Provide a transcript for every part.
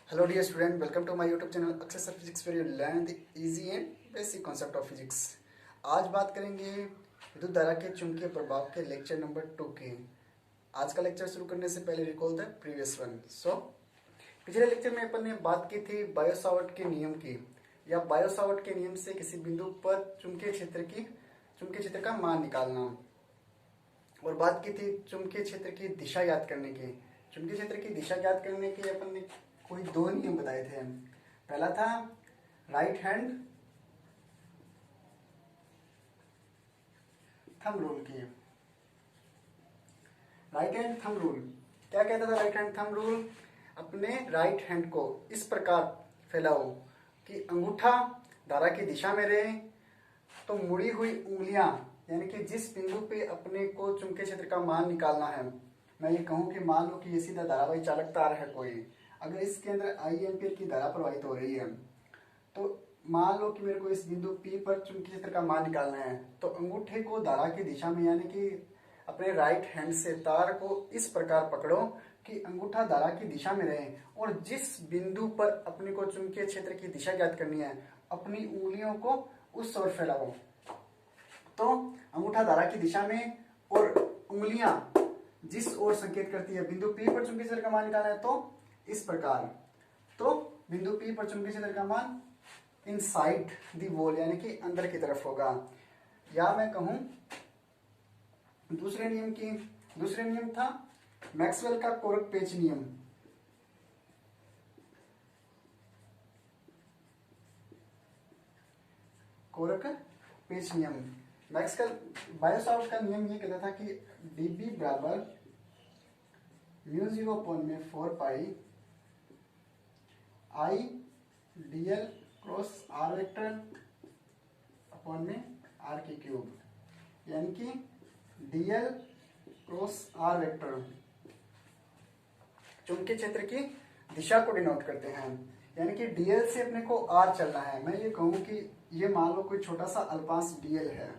Hello dear student, welcome to my YouTube channel Access Physics where you learn the easy and basic concept of physics। आज बात करेंगे विद्युत धारा के चुंबकीय प्रभाव के लेक्चर नंबर 2 के। आज का लेक्चर शुरू करने से पहले रिकॉल द प्रीवियस वन। पिछले लेक्चर में अपन ने बात की थी बायो-सावर्ट के नियम की, या बायो-सावर्ट के नियम से किसी बिंदु पर चुंबकीय क्षेत्र का मान निकालना, और बात की थी चुंबकीय क्षेत्र की दिशा ज्ञात करने की। चुंबकीय क्षेत्र की दिशा ज्ञात करने के अपन ने कोई दो नियम बताए थे। पहला था राइट हैंड थंब रूल की। राइट हैंड थंब रूल क्या कहता था? राइट हैंड थंब रूल, अपने राइट हैंड को इस प्रकार फैलाओ कि अंगूठा धारा की दिशा में रहे, तो मुड़ी हुई उंगलियां, यानी कि जिस बिंदु पे अपने को चुंबकीय क्षेत्र का मान निकालना है, मैं ये कहूं कि मान लो कि ये सीधा धारावाही चालक तार है कोई, अगर इसके अंदर आई एम्पीयर की धारा प्रवाहित हो रही है, तो मान लो कि मेरे को इस बिंदु P पर चुंबकीय क्षेत्र का मान निकालना है, तो अंगूठे को धारा की दिशा में, यानी कि अपने राइट हैंड से तार को इस प्रकार पकड़ो कि अंगूठा धारा की दिशा में रहे, और जिस बिंदु पर अपने को चुंबकीय क्षेत्र की दिशा ज्ञात करनी है, अपनी उंगलियों को उस ओर फैलाओ। तो अंगूठा धारा की दिशा में और उंगलियां जिस ओर संकेत करती है, बिंदु P पर चुंबकीय क्षेत्र का मान निकालना है, तो इस प्रकार। तो बिंदु P पर चुंबकीय क्षेत्र का मान इनसाइड द वॉल, यानी कि अंदर की तरफ होगा। या मैं कहूं दूसरे नियम था मैक्सवेल का कोरक पेच नियम। कोरक पेच नियम मैक्सवेल बायो-सावर्ट का नियम ये कहता था कि dB बराबर μ0/4 पाई I dl cross r vector upon में r की क्यूब, यानी कि dl क्रॉस r वेक्टर चुंबकीय क्षेत्र की दिशा को डिनोट करते हैं। यानी कि dl से अपने को r चलना है। मैं ये कहूं कि ये मान लो कोई छोटा सा अल्पांश dl है,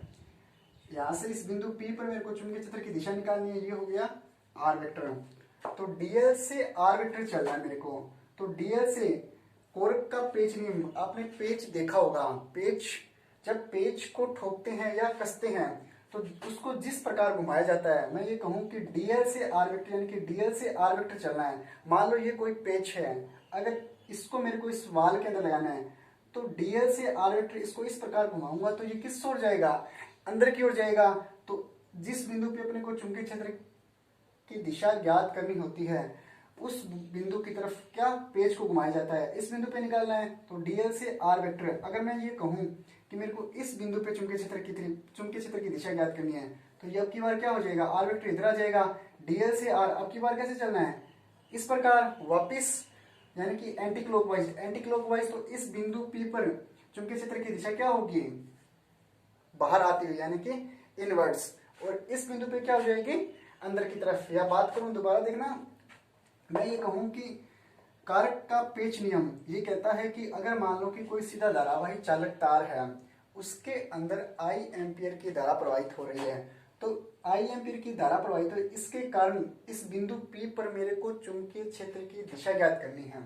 यहां से इस बिंदु P पर मेरे को चुंबकीय क्षेत्र की दिशा निकालनी है, ये हो गया r वेक्टर। तो dl से r वेक्टर चलना है मेरे को, तो dl से कोरक का पेच नियम, आपने पेच देखा होगा, पेच जब पेच को ठोकते हैं या कसते हैं तो उसको जिस प्रकार घुमाया जाता है, मैं ये कहूं कि dl से r वेक्टर, यानी कि dl से r वेक्टर चलना है। मान लो ये कोई पेच है, अगर इसको मेरे को इस वाल के अंदर लगाना है, तो dl से r वेक्टर इसको इस प्रकार घुमाऊंगा तो ये किस ओर जाएगा? अंदर की ओर जाएगा। तो जिस बिंदु पे अपने को चुंबकीय क्षेत्र की दिशा ज्ञात करनी होती है, उस बिंदु की तरफ क्या पेच को घुमाया जाता है, इस बिंदु पे निकालना है, तो dl से r वेक्टर। अगर मैं ये कहूं कि मेरे को इस बिंदु पे चुंबकीय क्षेत्र की दिशा ज्ञात करनी है, तो ये अब की बार क्या हो जाएगा? r वेक्टर इधर आ जाएगा, dl से r। अब की बार कैसे चलना है? इस प्रकार वापिस, यानी कि एंटी क्लॉकवाइज। तो इस बिंदु P पर चुंबकीय क्षेत्र की दिशा क्या होगी? बाहर आती हुई, यानी कि इनवर्ड्स। और इस बिंदु पे क्या हो जाएगी? अंदर की तरफ। या बात करूं, दोबारा देखना, मैं ये कहूं कि कारक का पेच नियम ये कहता है कि अगर मान लो कि कोई सीधा धारावाही चालक तार है, उसके अंदर आई एम्पियर की धारा प्रवाहित हो रही है, तो आई एम्पियर की धारा प्रवाहित हो, इसके कारण इस बिंदु P पर मेरे को चुंबकीय क्षेत्र की दिशा ज्ञात करनी है।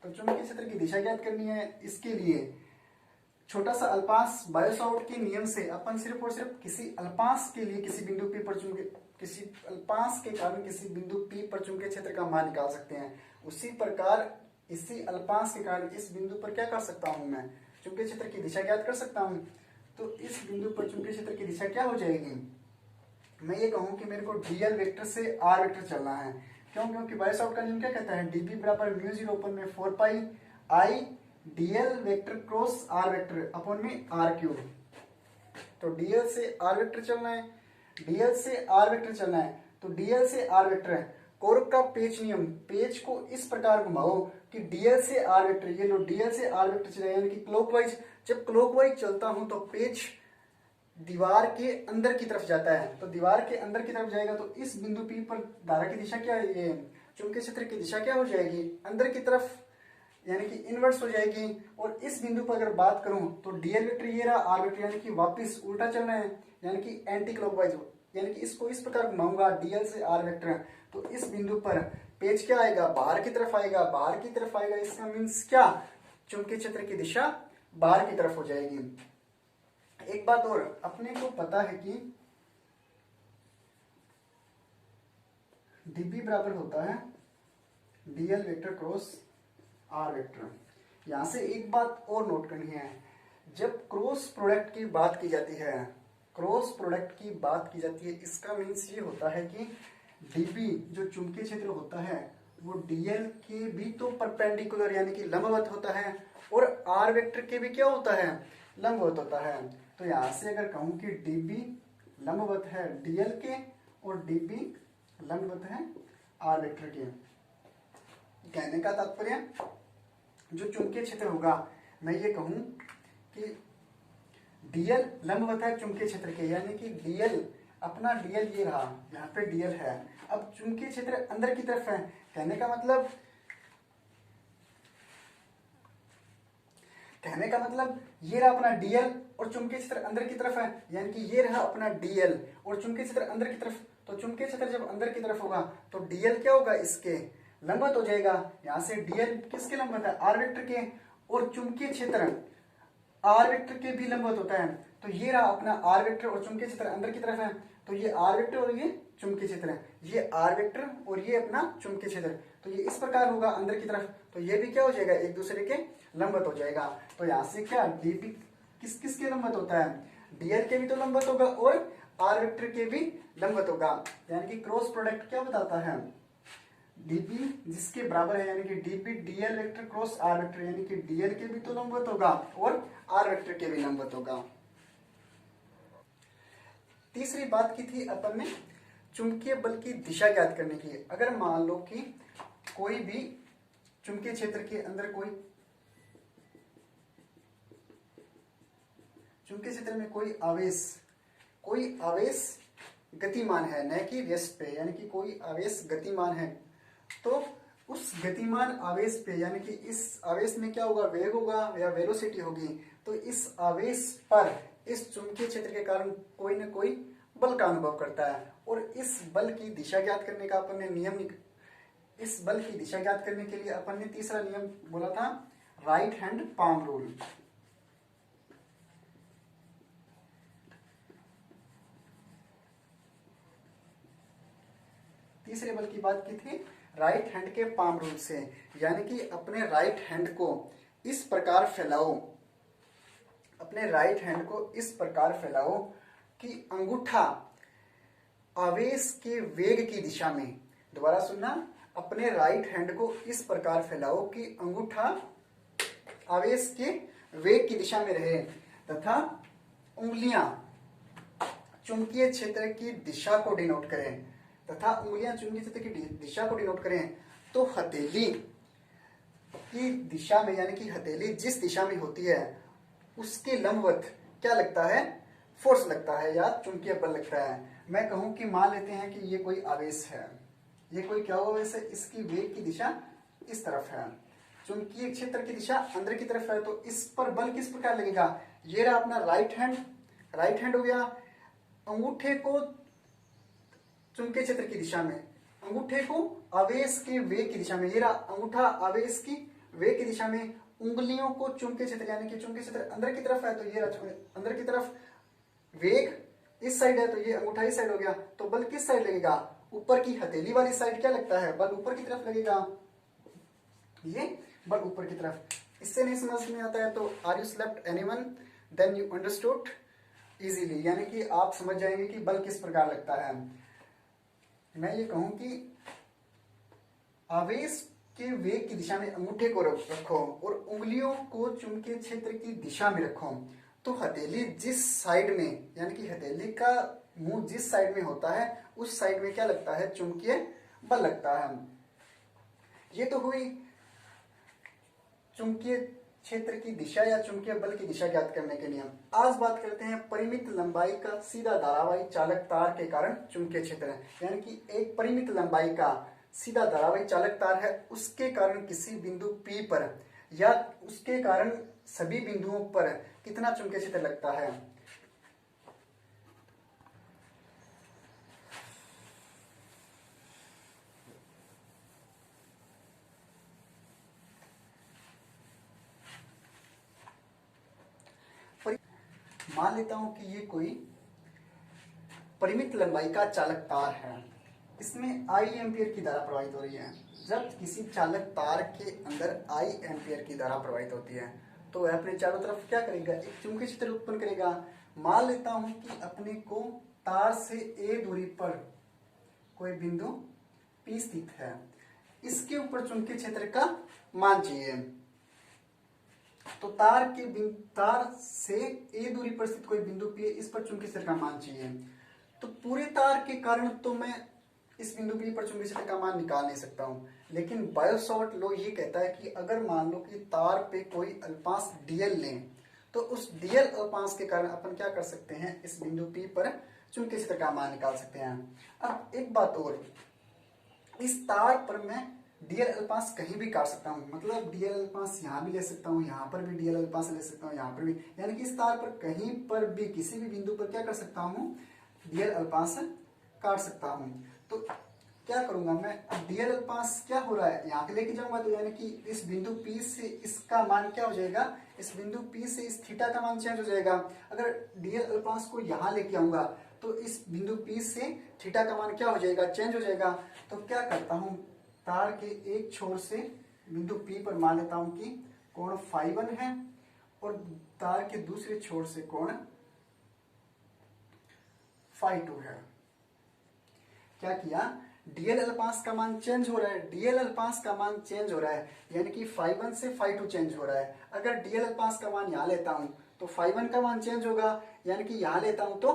तो चुंबकीय क्षेत्र की दिशा ज्ञात करनी है, इसके लिए छोटा सा अल्पांश बायो-सावर्ट के नियम से अपन सिर्फ और सिर्फ किसी अल्पांश के लिए किसी बिंदु P पर किसी अल्पांश के कारण किसी बिंदु P पर चुंबकीय क्षेत्र का मान निकाल सकते हैं। उसी प्रकार इसी अल्पांश के कारण इस बिंदु पर क्या कर सकता हूं? मैं चुंबकीय क्षेत्र की दिशा ज्ञात कर सकता हूं। तो इस बिंदु पर चुंबकीय क्षेत्र की दिशा क्या हो जाएगी? मैं ये कहूं कि मेरे को dl वेक्टर से r वेक्टर चलना है। क्यों? क्योंकि बायो-सावर्ट का नियम क्या कहता है? dB बराबर μ0/4 पाई I dl vector cross r vector upon में r क्यूब। तो dl से r वेक्टर चलना है, dl से r वेक्टर चलना है, तो dl से r वेक्टर है। कोरक का पेच नियम, पेच को इस प्रकार घुमाओ कि dl से r वेक्टर, ये लो dl से r वेक्टर चला, यानी कि क्लॉकवाइज। जब क्लॉकवाइज चलता हूं तो पेच दीवार के अंदर की तरफ जाता है, तो दीवार के अंदर की तरफ जाएगा, तो इस बिंदु P पर धारा की दिशा क्या है? ये चुंबकीय क्षेत्र की दिशा क्या हो जाएगी? अंदर की तरफ, यानी कि इनवर्स हो जाएगी। और इस बिंदु पर अगर बात करूं तो dl वेक्टर ये रहा, r वेक्टर यानी कि वापस उल्टा चलना है, यानी कि एंटी क्लॉकवाइज, यानी कि इसको इस प्रकार घुमाऊंगा dl से r वेक्टर, तो इस बिंदु पर पेज क्या आएगा, बाहर की तरफ आएगा, बाहर की तरफ आएगा। इसका मीन्स क्या, चुंबकीय क्षेत्र की दिशा बाहर की तरफ हो जाएगी। एक बात और, अपने को पता है कि dB बराबर होता है dl vector cross r vector. यहां से एक बात और नोट करनी है, जब क्रॉस प्रोडक्ट की बात की जाती है, क्रॉस प्रोडक्ट की बात की जाती है, इसका मीन्स ये होता है कि dB जो चुंबकीय क्षेत्र होता है वो dl के भी तो परपेंडिकुलर यानी कि लंबवत होता है, और r वेक्टर के भी क्या होता है, लंबवत होता है। तो यहां से अगर कहूं कि dB लंबवत है dl के और dB लंबवत है r वेक्टर के, कहने का तात्पर्य जो चुंबकीय क्षेत्र होगा, मैं ये कहूं कि dl लंबवत है चुंबकीय क्षेत्र के, यानी कि dl अपना dl ये रहा, यहाँ पे dl है। अब चुंबकीय क्षेत्र अंदर की तरफ है, कहने का मतलब ये रहा अपना dl और चुंबकीय क्षेत्र अंदर की तरफ है, यानी कि ये रहा अपना dl और चुंबकीय क्षेत्र अंदर की तरफ। तो चुंबकीय क्षेत्र जब अंदर की तरफ होगा तो dl क्या होगा, इसके लंबवत हो जाएगा। यहाँ से dl किसके लंबवत है, r वेक्टर के, और चुंबकीय क्षेत्र r वेक्टर के भी लंबवत होता है। तो ये रहा अपना r वेक्टर और चुंबकीय क्षेत्र अंदर की तरफ है, तो ये r वेक्टर और ये चुंबकीय क्षेत्र है, ये r वेक्टर और ये अपना चुंबकीय क्षेत्र, तो ये इस प्रकार होगा अंदर की तरफ। तो ये भी क्या हो जाएगा, एक दूसरे के लंबवत हो जाएगा। तो यहाँ से क्या dB किस किस के लंबवत होता है, dl के भी तो लंबवत होगा और r वेक्टर के भी लंबवत होगा, यानी कि क्रॉस प्रोडक्ट क्या बताता है, dB जिसके बराबर है, यानी कि dB dl vector cross r vector, यानी कि dl के भी तो लंबवत होगा और r वेक्टर के भी लंबवत होगा। तीसरी बात की थी अपन ने चुंबकीय बल की दिशा ज्ञात करने की। अगर मान लो कि कोई भी चुंबकीय क्षेत्र के अंदर चुंबकीय क्षेत्र में कोई आवेश गतिमान है, न कि व्यस्त पे, यानी कि कोई आवेश गतिमान है, तो उस गतिमान आवेश पे, यानी कि इस आवेश में क्या होगा, वेग होगा या वेलोसिटी होगी। तो इस आवेश पर इस चुंबकीय क्षेत्र के कारण कोई न कोई बल का अनुभव करता है, और इस बल की दिशा ज्ञात करने का अपन ने इस बल की दिशा ज्ञात करने के लिए अपन ने तीसरा नियम बोला था, राइट हैंड पाम रूल। तीसरे बल की बात की थी राइट हैंड के पाम रूल से, यानी कि अपने राइट हैंड को इस प्रकार फैलाओ, अपने राइट हैंड को इस प्रकार फैलाओ कि अंगूठा आवेश के वेग की दिशा में, दोबारा सुनना, अपने राइट हैंड को इस प्रकार फैलाओ कि अंगूठा आवेश के वेग की दिशा में रहे, तथा उंगलियां चुंबकीय क्षेत्र की दिशा को डिनोट करें, चुंबकीय क्षेत्र की दिशा को डिनोट करें। तो हथेली की दिशा में, यानी कि हथेली जिस दिशा में होती है उसके लंबवत क्या लगता है, फोर्स लगता है या चुंबकीय बल लगता है। मैं कहूं कि मान लेते हैं कि ये कोई आवेश है, ये कोई क्या हुआ, वैसे इसकी वेग की दिशा इस तरफ है, चुंबकीय क्षेत्र की दिशा अंदर की तरफ है, तो इस पर बल किस प्रकार लगेगा, ये रहा अपना राइट हैंड हो गया, अंगूठे को चुंबकीय क्षेत्र की दिशा में, अंगूठे को आवेश के वेग की दिशा में, ये रहा अंगूठा आवेश की वेग की दिशा में, उंगलियों को चुंबकीय क्षेत्र, यानी कि चुंबकीय क्षेत्र अंदर की तरफ है, तो ये रहा अंदर की तरफ, वेग इस साइड है, तो ये अंगूठा इस साइड हो गया। तो बल किस साइड लगेगा, ऊपर की हथेली वाली साइड क्या लगता है, बल ऊपर की तरफ लगेगा, ये बल ऊपर की तरफ। इससे नहीं समझ में आता है तो are you slept anyone, then you understood easily, यानी कि आप समझ जाएंगे कि बल किस प्रकार लगता है। मैं ये कहूं कि आवेश के वेग की दिशा में अंगूठे को रखो और उंगलियों को चुंबकीय क्षेत्र की दिशा में रखो, तो हथेली जिस साइड में, यानी कि हथेली का मुंह जिस साइड में होता है उस साइड में क्या लगता है, चुंबकीय बल लगता है। ये तो हुई चुंबकीय क्षेत्र की दिशा या चुंबकीय बल की दिशा ज्ञात करने के नियम। आज बात करते हैं परिमित लंबाई का सीधा धारावाही चालक तार के कारण चुंबकीय क्षेत्र, यानी कि एक परिमित लंबाई का सीधा धारावाही चालक तार है, उसके कारण किसी बिंदु P पर या उसके कारण सभी बिंदुओं पर कितना चुंबकीय क्षेत्र लगता है। मान लेता हूं कि ये कोई परिमित लंबाई का चालक तार है, इसमें आई एम्पियर की धारा प्रवाहित हो रही है। जब किसी चालक तार के अंदर आई एम्पियर की धारा प्रवाहित होती है तो वह अपने चारों तरफ क्या करेगा, एक चुंबकीय क्षेत्र उत्पन्न करेगा। मान लेता हूं कि अपने को तार से ए दूरी पर कोई बिंदु P स्थित है, इसके ऊपर चुंबकीय क्षेत्र का मान चाहिए। तो तार से ए दूरी पर स्थित कोई बिंदु P है, इस पर चुंबकीय क्षेत्र का मान चाहिए। तो पूरे तार के कारण तो मैं इस बिंदु P पर चुंबकीय क्षेत्र का मान निकाल नहीं सकता हूं, लेकिन बायो-सॉवर्ट लॉ ये कहता है कि अगर मान लो कि तार पे कोई अल्पांश dl लें तो उस dl अल्पांश के कारण अपन क्या कर सकते हैं, इस बिंदु P पर चुंबकीय क्षेत्र का मान निकाल सकते हैं। अब एक बात और, इस तार पर मैं dl अल्पांश कहीं भी काट सकता हूँ, मतलब dl अल्पांश यहाँ भी ले सकता हूँ, यहाँ पर भी dl अल्पांश ले सकता हूँ, यहाँ पर भी, यानी कि इस तार पर कहीं पर भी किसी भी बिंदु पर क्या कर सकता हूँ, dl अल्पांश काट सकता हूँ। तो क्या करूंगा मैं, dl अल्पांश क्या हो रहा है यहाँ के लेके जाऊंगा, तो यानी कि इस बिंदु P से इसका मान क्या हो जाएगा, इस बिंदु P से इस थीटा का मान चेंज हो जाएगा। अगर dl अल्पांश को यहाँ लेके आऊंगा तो इस बिंदु P से थीटा का मान क्या हो जाएगा, चेंज हो जाएगा। तो क्या करता हूँ, तार के एक छोर से बिंदु P पर मान लेता हूँ कि कोण φ1 है और तार के दूसरे छोर से कोण φ2 है। क्या किया, dl अल्पांश का मान चेंज हो रहा है, dl अल्पांश का मान चेंज हो रहा है, यानी कि φ1 से φ2 चेंज हो रहा है। अगर dl अल्पांश का मान यहाँ लेता हूँ तो φ1 का मान चेंज होगा, यानी कि यहाँ लेता हूँ तो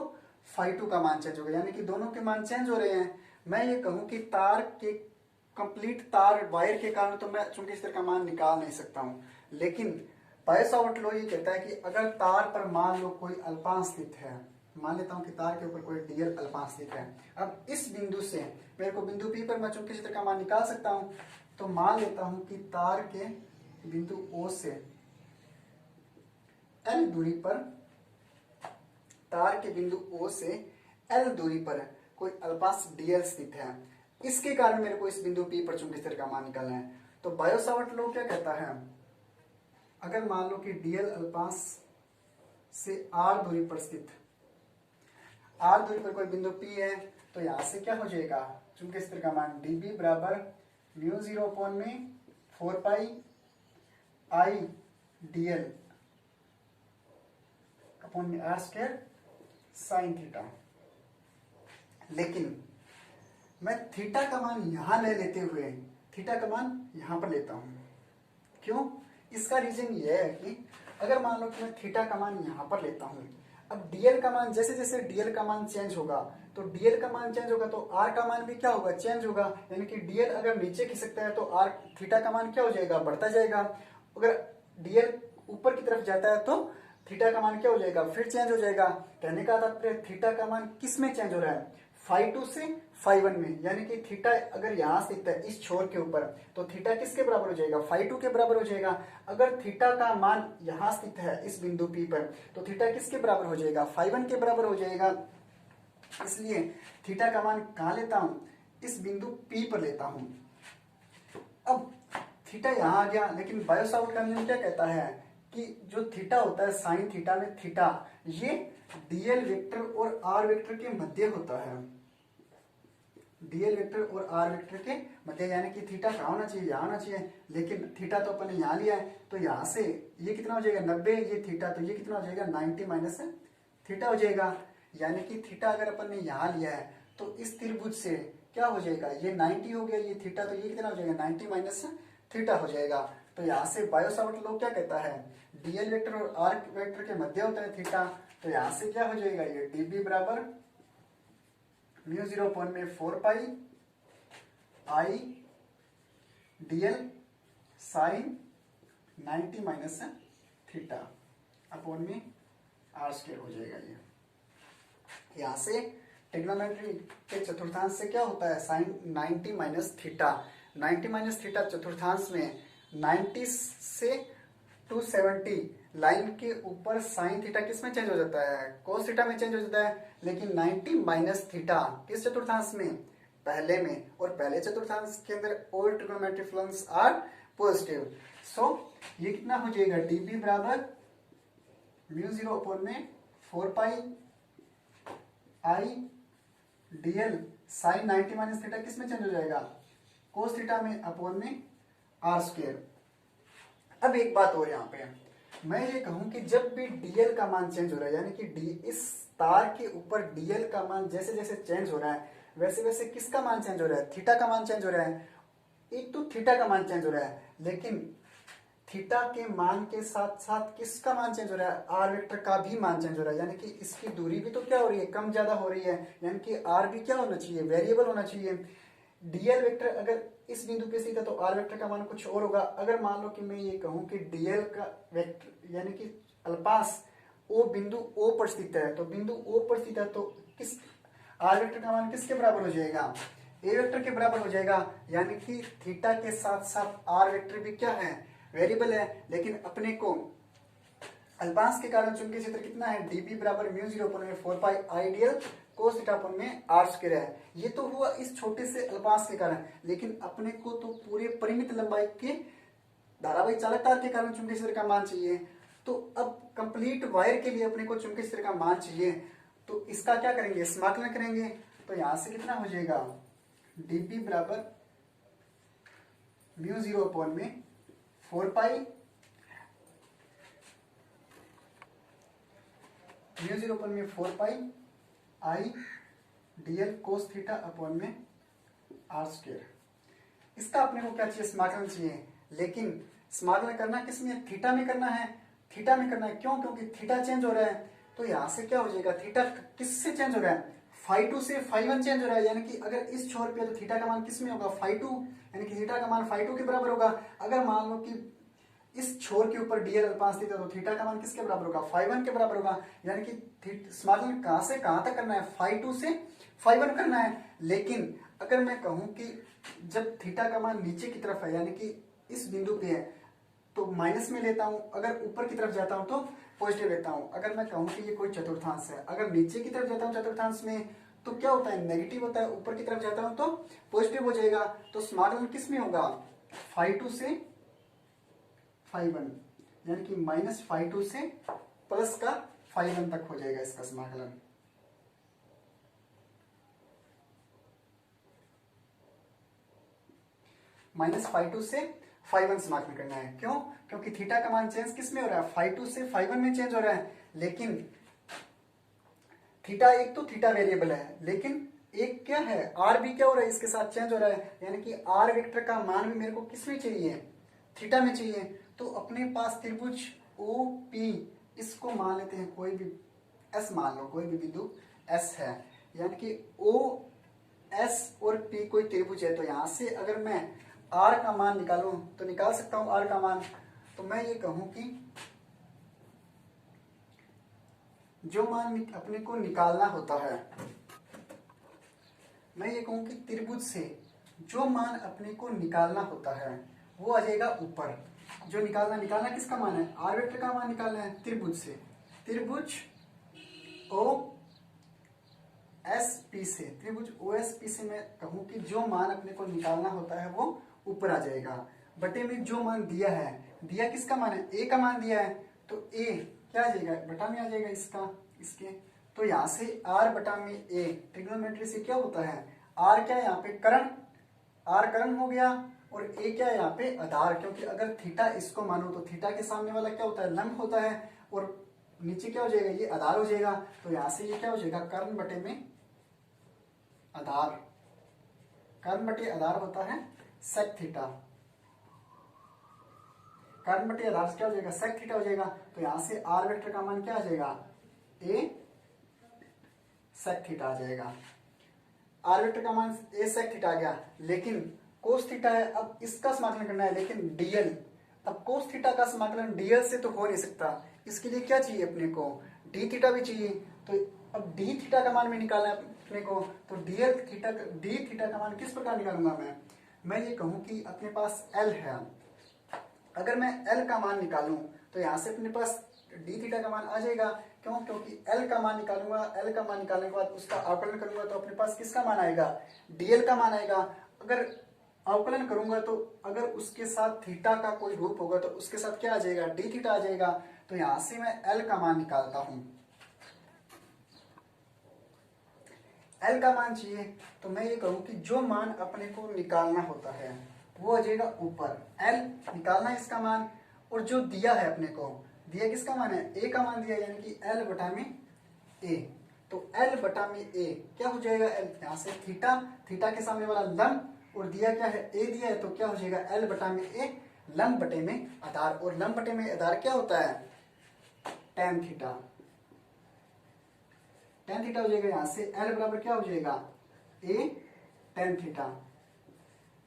φ2 का मान चेंज होगा, यानी कि दोनों के मान चेंज हो रहे हैं। मैं ये कहूँ कि तार के कंप्लीट तार वायर के कारण तो मैं चुंबकीय क्षेत्र का मान निकाल नहीं सकता हूँ, लेकिन बायो-सॉवर्ट लॉ ये कहता है कि अगर तार पर मान लो कोई अल्पांश स्थित है, मान लेता हूं कि तार के ऊपर कोई dl अल्पांश स्थित है, अब इस बिंदु से मेरे को बिंदु P पर मैं चुंबकीय क्षेत्र का मान निकाल सकता हूं। तो मान लेता हूं कि तार के बिंदु O से L दूरी पर, तार के बिंदु O से L दूरी पर कोई अल्पांश dl स्थित है, इसके कारण मेरे को इस बिंदु P पर चुंबकीय क्षेत्र का मान निकालना है। तो बायो-सॉवर्ट लॉ क्या कहता है, अगर मान लो कि dl अल्पांश से r दूरी पर स्थित, r दूरी पर कोई बिंदु P है, तो यहां से क्या हो जाएगा, चुंबकीय क्षेत्र का मान dB बराबर μ0 अपॉन में 4 पाई I dl अपॉन में r स्क्वायर साइन थीटा। लेकिन मैं थीटा का मान यहां ले लेते हुए थीटा का मान यहां पर लेता हूं, क्यों, इसका रीजन ये है कि अगर मान लो कि मैं थीटा का मान यहां पर लेता हूं, अब dl का मान जैसे जैसे dl का मान चेंज होगा तो dl का मान चेंज होगा तो r का मान भी क्या होगा, चेंज होगा, यानी कि dl अगर नीचे खिसकता है तो r थीटा का मान क्या हो जाएगा, बढ़ता जाएगा। अगर dl ऊपर की तरफ जाता है तो थीटा का मान क्या हो जाएगा, फिर चेंज हो जाएगा। कहने का तात्पर्य थीटा का मान किस में चेंज हो रहा है, φ2 से φ1 में, यानी कि थीटा अगर यहाँ स्थित है इस छोर के ऊपर तो थीटा किसके बराबर हो जाएगा, φ2 के बराबर हो जाएगा। अगर थीटा का मान यहाँ स्थित है इस बिंदु P पर तो थीटा किसके बराबर हो जाएगा, φ1 के बराबर हो जाएगा। इसलिए थीटा का मान कहाँ लेता हूँ, इस बिंदु P पर लेता हूँ। अब थीटा यहाँ आ गया, लेकिन बायो-सॉवर्ट का नियम क्या कहता है कि जो थीटा होता है साइन थीटा में थीटा ये dl वेक्टर और r वेक्टर के मध्य होता है, dl वेक्टर और r वेक्टर के मध्य, यानी कि थीटा कहाँ होना चाहिए, यहाँ होना चाहिए, लेकिन थीटा तो अपन ने यहाँ लिया है तो यहाँ से ये कितना हो जाएगा 90, ये थीटा तो ये कितना हो जाएगा 90 माइनस थीटा हो जाएगा। यानी कि थीटा अगर अपन ने यहाँ लिया है तो इस त्रिभुज से क्या हो जाएगा, ये 90 हो गया, ये थीटा तो ये कितना हो जाएगा 90 माइनस थीटा हो जाएगा। तो यहाँ से बायो-सॉवर्ट लॉ क्या कहता है, dl वेक्टर और r वेक्टर के मध्य होता है थीटा, तो यहाँ से क्या हो जाएगा, ये dB बराबर μ0 अपॉन में 4 pi I dl sine 90 minus theta upon में r स्क्वायर हो जाएगा। ये यहाँ से ट्रिग्नोमेट्री के चतुर्थांश से क्या होता है, sine 90 minus theta, 90 minus theta चतुर्थांश में 90 से 270 लाइन के ऊपर साइन थीटा किस में चेंज हो जाता है, कोस थीटा में चेंज हो जाता है, लेकिन 90 माइनस थीटा किस चतुर्थांश में, पहले में, और पहले चतुर्थांश के अंदर all trigonometric functions are positive. So ये कितना हो जाएगा, dB बराबर μ0 अपॉन में 4 पाई आई डीएल साइन 90 माइनस थीटा किस में चेंज हो जाएगा, कोस थीटा में अपॉन में आर स्क्वायर। अब एक बात और यहाँ पे मैं ये कहूं कि जब भी डीएल का मान चेंज हो रहा है, यानी कि डी इस तार के ऊपर डीएल का मान जैसे जैसे चेंज हो रहा है वैसे वैसे किसका मान चेंज हो रहा है, थीटा का मान चेंज हो रहा है। एक तो थीटा का मान चेंज हो रहा है, लेकिन थीटा के मान के साथ साथ किसका मान चेंज हो रहा है, आर वेक्टर का भी मान चेंज हो रहा है। यानी कि इसकी दूरी भी तो क्या हो रही है, कम ज्यादा हो रही है, यानी कि आर भी क्या होना चाहिए, वेरिएबल होना चाहिए। डीएल वेक्टर अगर इस बिंदु पे स्थित है तो आर वेक्टर का मान कुछ और होगा। अगर मान लो कि मैं ये कहूं कि डीएल का वेक्टर यानी कि अल्पास ओ बिंदु ओ पर स्थित है, तो बिंदु ओ पर स्थित है तो किस आर वेक्टर का मान किसके बराबर हो जाएगा, ए वेक्टर के बराबर हो जाएगा। यानी कि थीटा के साथ साथ आर वेक्टर भी क्या है, वेरिएबल है। लेकिन अपने को अल्पांश के कारण चुंबकीय क्षेत्र कितना है, डीबी बराबर म्यू 0/4 पाई आई डीएल कोस थीटा अपन में आर स्क्वायर है। ये तो हुआ इस छोटे से अल्पांश के कारण, लेकिन अपने को तो पूरे परिमित लंबाई के धारावाही चालक तार के कारण चुंबकीय क्षेत्र का मान चाहिए। तो अब कंप्लीट वायर के लिए अपने को चुंबकीय क्षेत्र का मान चाहिए, तो इसका क्या करेंगे, समाकलन करेंगे। तो यहां से कितना हो जाएगा, डीपी बराबर म्यू 0/4 पाई म्यू 0/4 पाई आई डीएल कोस थीटा अपॉन में आर स्क्वायर। इसका अपने को क्या चाहिए, समाकलन चाहिए। लेकिन समाकलन करना किस में, थीटा में करना है, थीटा में करना है। क्यों, क्योंकि थीटा चेंज हो रहा है। तो यहां से क्या हो जाएगा, थीटा किससे चेंज हो रहा है, φ2 से φ1 चेंज हो रहा है। यानी कि अगर इस छोर पे तो थीटा का मान किस में होगा, φ2, यानी कि थीटा का मान φ2 के बराबर होगा। अगर मान लो कि इस छोर के ऊपर डीएल अल्पांश थीटा, तो थीटा का मान किसके बराबर होगा, φ1 के बराबर होगा। यानी कि समाकलन कहां से कहां तक करना है, φ2 से φ1 करना है। लेकिन अगर मैं कहूं कि जब थीटा का मान नीचे की तरफ है, यानी कि इस बिंदु पे है, तो माइनस में लेता हूं। अगर ऊपर की तरफ जाता हूं तो पॉजिटिव लेता हूं। अगर मैं कहूं कि ये कोई चतुर्थांश है, अगर नीचे की तरफ जाता हूं चतुर्थांश में तो क्या होता है, नेगेटिव होता है। ऊपर की तरफ जाता हूं तो पॉजिटिव हो जाएगा। तो समाकलन किस में होगा, φ2 से φ1, यानी कि माइनस φ2 से प्लस का φ1 तक हो जाएगा इसका समाकलन। माइनस φ2 से φ1 समाकलन करना है। क्यों, क्योंकि थीटा का मान चेंज किस में हो रहा है, φ2 से φ1 में चेंज हो रहा है। लेकिन थीटा एक तो थीटा वेरिएबल है, लेकिन एक क्या है, आर भी क्या हो रहा है, इसके साथ चेंज हो रहा है। यानी कि आर वेक्टर का मान भी मेरे को किस में चाहिए, थीटा में चाहिए। तो अपने पास त्रिभुज ओ पी, इसको मान लेते हैं कोई भी एस, मान लो कोई भी बिंदु एस है, यानी कि ओ एस और पी कोई त्रिभुज है। तो यहां से अगर मैं आर का मान निकालूं तो निकाल सकता हूं आर का मान। तो मैं ये कहूं कि जो मान अपने को निकालना होता है, मैं ये कहूं कि त्रिभुज से जो मान अपने को निकालना होता है वो आ जाएगा ऊपर। जो निकालना किसका मान है, आर वेक्टर का मान निकालना है त्रिभुज से। त्रिभुज ओ एस पी से, त्रिभुज ओ एस पी से मैं कहूं कि जो मान अपने को निकालना होता है वो ऊपर आ जाएगा। बटे में जो मान दिया है, दिया किसका मान है, ए का मान दिया है, तो ए क्या आ जाएगा, बटा में आ जाएगा इसका, इसके। तो यहां से आर बटा में ए, ट्रिग्नोमेट्री से क्या होता है, आर क्या है यहाँ पे कर्ण, आर कर्ण हो गया, और ए क्या है यहाँ पे आधार। क्योंकि अगर थीटा इसको मानो तो थीटा के सामने वाला क्या होता है, लंब होता है, और नीचे क्या हो जाएगा, ये आधार हो जाएगा। तो यहां से ये क्या हो जाएगा, कर्ण बटे में आधार, कर्ण बटे आधार होता है सेक थीटा, कर्ण बटे आधार से क्या हो जाएगा, सेक थीटा हो जाएगा। तो यहां से आर वेक्टर का मान क्या आ जाएगा, ए सेक थीटा आ जाएगा। आर वेक्टर का मान ए सेक थीटा आ गया। लेकिन कोस थीटा है, अब इसका समाकलन करना है, लेकिन डीएल, अब कोस थीटा का समाकलन डीएल से तो हो नहीं सकता। इसके लिए क्या चाहिए अपने को, डी थीटा भी चाहिए। तो अब डी थीटा का मान भी निकालना है अपने को। तो डी थीटा का मान किस प्रकार निकालूंगा मैं ये कहूं कि अपने पास एल है, अगर मैं एल का मान निकालूं तो यहां से अपने पास डी थीटा का मान आ जाएगा। क्यों, क्योंकि एल का मान निकालूंगा, एल का मान निकालने के बाद उसका अवकलन करूंगा तो अपने पास किसका मान आएगा, डीएल का मान आएगा। अगर अवकलन करूंगा तो अगर उसके साथ थीटा का कोई रूप होगा तो उसके साथ क्या आ जाएगा, डी थीटा आ जाएगा। तो यहां से मैं एल का मान निकालता हूं। एल का मान चाहिए, तो मैं ये कहूँ कि जो मान अपने को निकालना होता है वो आ जाएगा ऊपर, एल निकालना है इसका मान, और जो दिया है अपने को, दिया किसका मान है, ए का मान दिया, यानी कि एल बटा में ए, तो एल बटा में ए क्या हो जाएगा, एल यहाँ से थीटा, थीटा के सामने वाला लंब, और दिया क्या है, ए दिया है, तो क्या हो जाएगा एल बटा में ए, लंब बटे में आधार, और लंब बटे में आधार क्या होता है, टेन थीटा, टेन थीटा हो जाएगा, यहाँ से एल बराबर क्या हो जाएगा, ए टेन थीटा।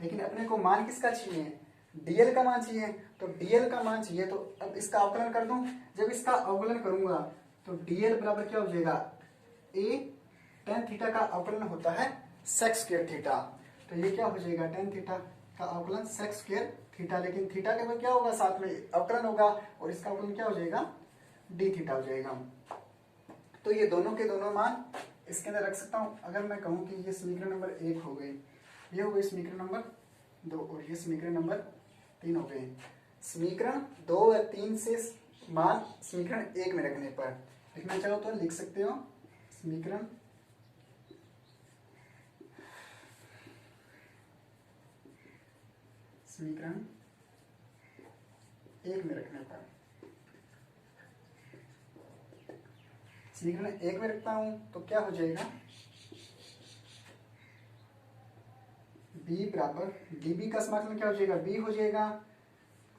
लेकिन अपने को मान किसका चाहिए, डीएल का मान चाहिए, तो डीएल का मान चाहिए, तो अब इसका अवकलन कर दूं, जब इसका अवकलन करूंगा तो डीएल बराबर क्या हो जाएगा, ए टेन थीटा का अवकलन होता है सेक स्क्वायर थीटा, तो ये क्या हो जाएगा, टेन थीटा का अवकलन सेक स्क्वायर थीटा, लेकिन थीटा के बाद क्या होगा, साथ में अवकलन होगा, और इसका अवकलन क्या हो जाएगा, डी थीटा हो जाएगा। तो ये दोनों के दोनों मान इसके अंदर रख सकता हूं। अगर मैं कहूं कि ये समीकरण नंबर 1 हो गई, ये हो गई समीकरण नंबर 2, और ये समीकरण नंबर 3 हो गए। समीकरण 2 या 3 से मान समीकरण 1 में रखने पर लिखना चाहो तो लिख सकते हो, समीकरण समीकरण 1 में रखने पर, समीकरण 1 में रखता हूं तो क्या हो जाएगा, b बराबर db का समाकलन क्या हो जाएगा, b हो जाएगा,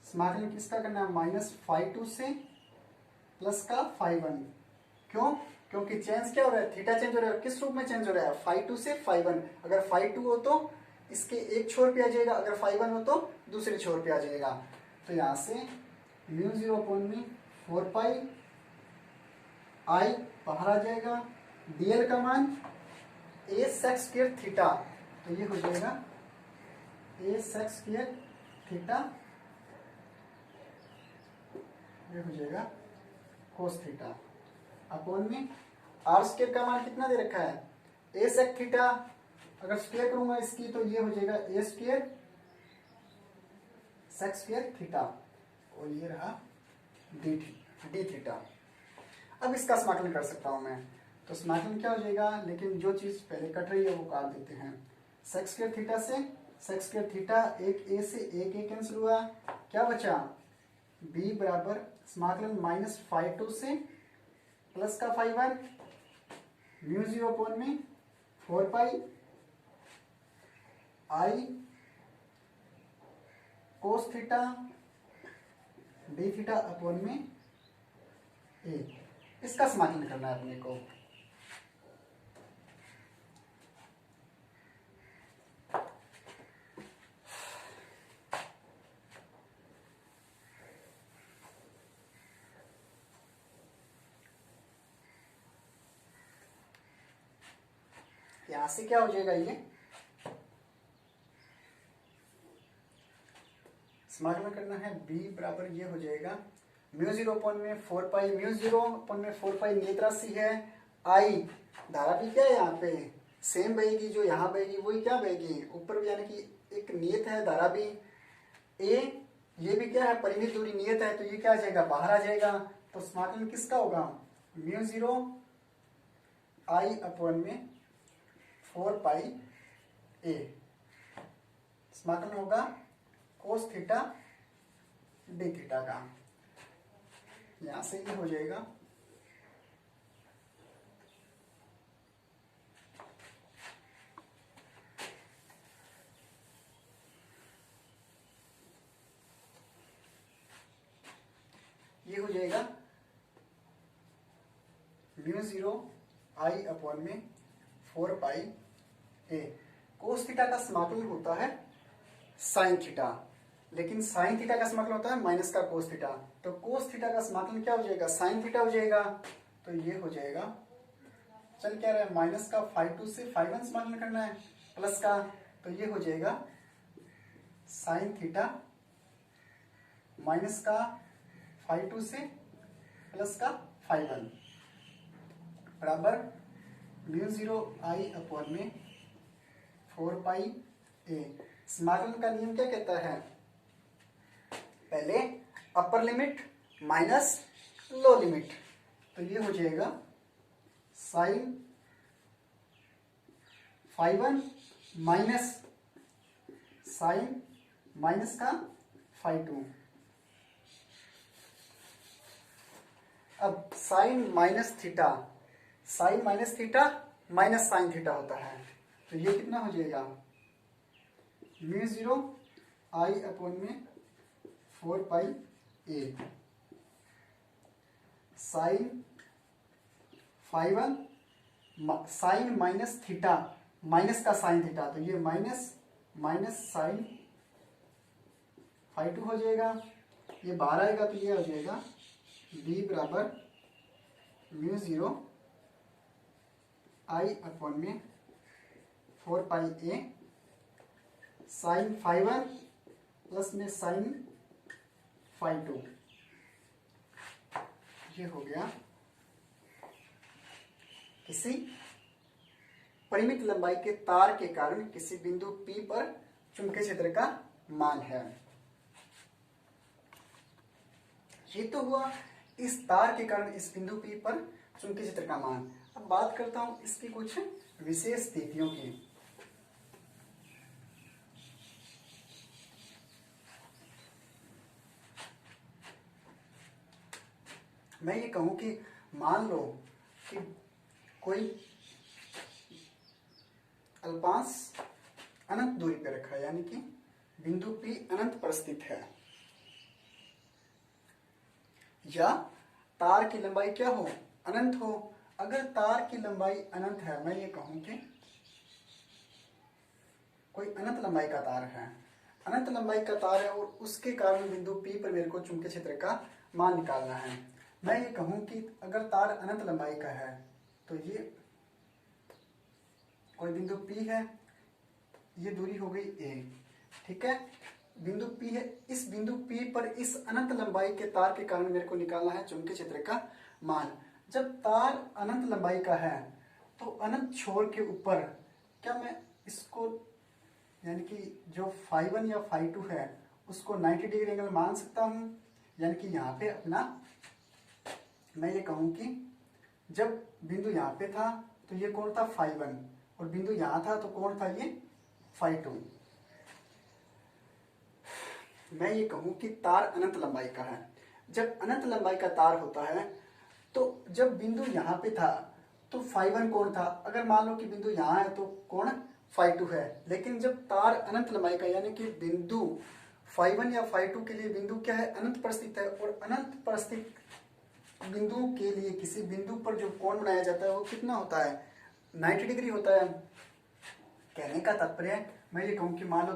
समाकलन किसका करना है, -φ2 से प्लस का φ1, क्यों, क्योंकि चेंज क्या हो रहा है, थीटा चेंज हो रहा है, किस रूप में चेंज हो रहा है, φ2 से φ1, अगर φ2 हो तो इसके एक छोर पे आ जाएगा, अगर φ1 हो तो दूसरे छोर पे आ जाएगा, तो यहाँ से μ0 अपॉन में 4 पाई आई बाहर आ जाएगा, डीएल का मान ए सेक स्क्वायर थीटा, तो ये हो जाएगा ए सेक स्क्वायर थीटा, ये हो जाएगा कोस थीटा, अपॉन में आर स्क्वायर का मान कितना दे रखा है, ए सेक थीटा, अगर स्क्वायर करूंगा इसकी तो ये हो जाएगा ए स्क्वायर सेक स्क्वायर थीटा, और ये रहा डी थीटा। अब इसका समाकलन कर सकता हूं मैं, तो समाकलन क्या हो जाएगा, लेकिन जो चीज पहले कट रही है वो काट देते हैं, सेक स्क्वायर थीटा से सेक स्क्वायर थीटा, एक ए से एक ए कैंसिल हुआ, क्या बचा, b बराबर समाकलन -φ2 से प्लस का φ1, μ0 अपॉन में 4 pi I cos theta D theta upon में ए, इसका समाकलन करना है अपने को। यहां से क्या हो जाएगा, ये समाकलन करना है, b बराबर ये हो जाएगा μ0 अपॉन में 4 पाई, μ0 अपॉन में 4 पाई नियत राशि है, आई धारा भी क्या है यहाँ पे सेम बहेगी, जो यहाँ बहेगी वही क्या बहेगी ऊपर भी, यानी कि एक नियत है धारा भी, ए ये भी क्या है परिमित दूरी नियत है, तो ये क्या आ जाएगा बाहर आ जाएगा, तो समाकलन किसका होगा, μ0 आई अपॉन में 4 पाई ए, समाकलन होगा कोस थीटा डी थीटा का, यहां से ये हो जाएगा ये हो जाएगा μ0 आई अपॉन में 4 पाई ए, कोस थीटा का समाकलन होता है साइन थीटा, लेकिन साइन थीटा का समाकलन होता है माइनस का कोस थीटा, तो कोस थीटा का समाकलन क्या हो जाएगा साइन थीटा हो जाएगा, तो ये हो जाएगा, चल क्या रहा है माइनस का φ2 से φ1 समाकलन करना है प्लस का, तो ये हो जाएगा साइन थीटा माइनस का φ2 से प्लस का φ1 बराबर μ0 आई अपॉन में 4 पाई ए। समाकलन का नियम क्या कहता है, पहले upper limit minus low limit, तो ये हो जाएगा साइन φ1 माइनस साइन माइनस का φ2। अब sine minus theta, sine minus theta minus sine theta होता है, तो ये कितना हो जाएगा म्यू जीरो आई अपॉन में 4 pi A sine φ1 sine minus theta minus का साइन थीटा, तो ये माइनस माइनस साइन φ2 हो जाएगा। ये बाहर आएगा तो ये हो जाएगा b बराबर म्यू जीरो आई अपॉन में 4 पाई ए साइन φ1 प्लस में साइन φ2। ये हो गया किसी परिमित लंबाई के तार के कारण किसी बिंदु P पर चुंबकीय क्षेत्र का मान है। ये तो हुआ इस तार के कारण इस बिंदु P पर चुंबकीय क्षेत्र का मान। अब बात करता हूं इसकी कुछ विशेष स्थितियों की। मैं ये कहूं कि मान लो कि कोई अल्पांश अनंत दूरी पर रखा है, यानी कि बिंदु P अनंत पर स्थित है, या तार की लंबाई क्या हो अनंत हो। अगर तार की लंबाई अनंत है, मैं ये कहूं कि कोई अनंत लंबाई का तार है, अनंत लंबाई का तार है और उसके कारण बिंदु P पर मेरे को चुंबकीय क्षेत्र का मान निकालना है। मैं ये कहूं कि अगर तार अनंत लंबाई का है तो ये कोई बिंदु P है, ये दूरी हो गई a, ठीक है, बिंदु P है। इस बिंदु P पर इस अनंत लंबाई के तार के कारण मेरे को निकालना है चुंबकीय क्षेत्र का मान। जब तार अनंत लंबाई का है तो अनंत छोर के ऊपर क्या मैं इसको यानी कि जो φ1 या φ2 है उसको 90 डिग्री एंगल मान सकता हूं। यानी कि यहाँ पे अपना मैं ये कहूं कि जब बिंदु यहाँ पे था तो ये कोण था φ1 और बिंदु यहाँ था तो कोण था ये φ2। मैं ये कहूं कि तार अनंत लंबाई का है। जब अनंत लंबाई का तार होता है तो जब बिंदु यहाँ पे था तो φ1 कोण था। अगर मान लो कि बिंदु यहाँ है तो कोण φ2 है। लेकिन जब तार अनंत लंबाई का यानी कि बिंदु φ1 या φ2 के लिए बिंदु क्या है अनंत पर स्थित है, और अनंत पर स्थित बिंदु के लिए किसी बिंदु पर जो कोण बनाया जाता है वो कितना होता है 90 डिग्री होता है। कहने का तात्पर्य मैं ये कहूं कि मान